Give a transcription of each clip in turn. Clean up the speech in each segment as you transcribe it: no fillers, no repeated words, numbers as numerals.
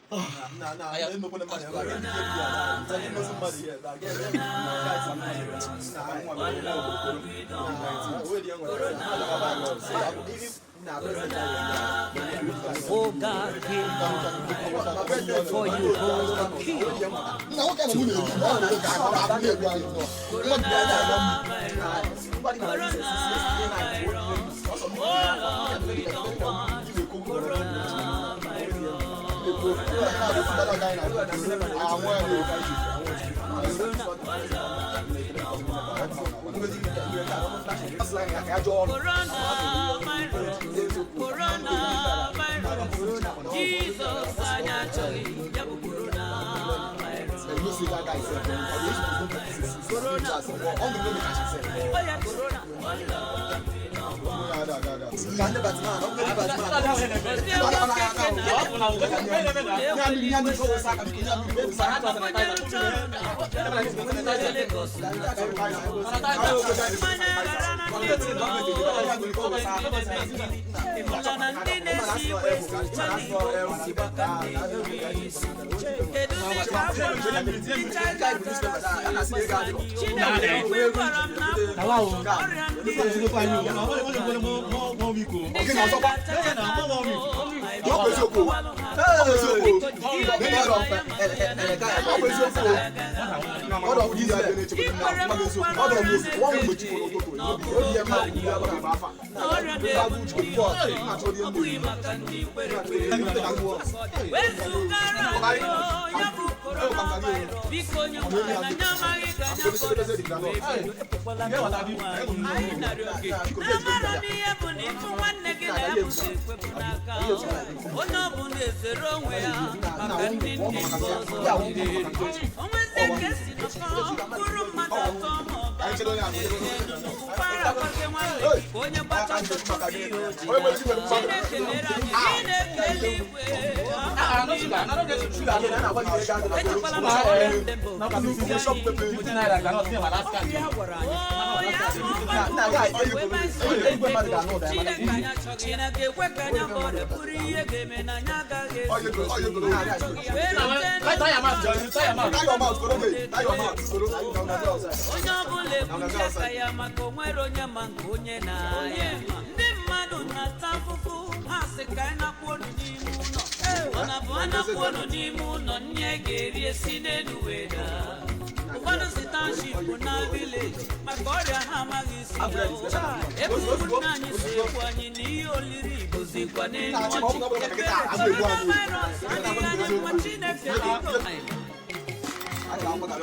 Oh God, came for you hold the key.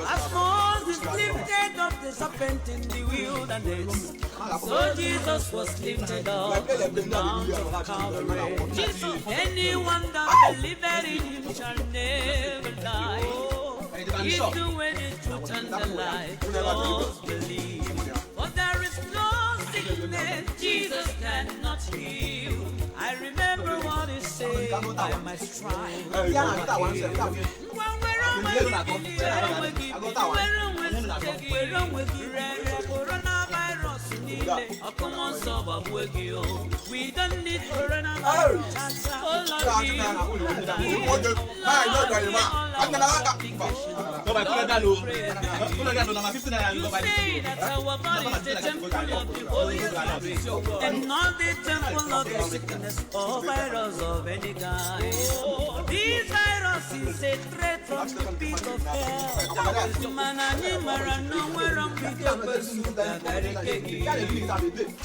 As Moses lifted up the serpent in the wilderness, so Jesus was lifted up on the Mount of Calvary. Anyone that believeth in him shall never die. He's the way, the truth, and the life. Just believe. But there is no sickness Jesus cannot heal. I remember what he said by my stripes. We don't need coronavirus. And not the temple of the sickness or virus of any kind. This virus is a threat from the pit of hell.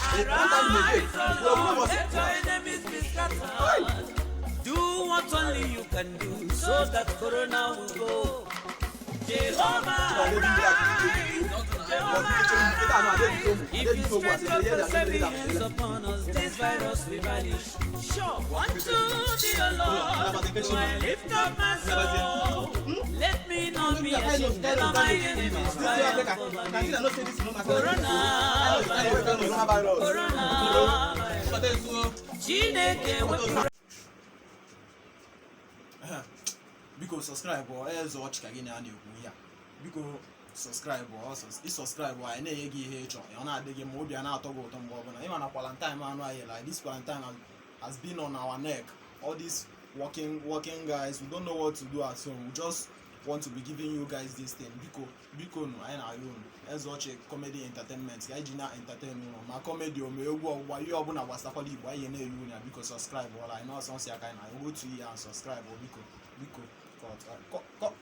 Arise, O Lord, let your enemies be scattered. Do what only you can do so that Corona will go. Jehovah, arise. If you stretch out your 7 hands upon us, this virus will vanish. Sure, unto the Lord, I lift up my soul. Let me not be ashamed of my enemies. Corona, Because subscribe or else watch again and you because subscribe or subscribe or I never give you on a dig more than out of what I'm even a quarantine man like this quarantine has been on our neck. All this working guys. We don't know what to do at home. We just want to be giving you guys this thing. Biko no, I na you. Ezoche comedy entertainment. I ji na entertain no. Ma comedy o me egwu ọgwa ihe ọbụla gbasakwala Igbo anyị na-eyu na biko subscribe. Wala I know some say aka na go to here and subscribe. Biko cut.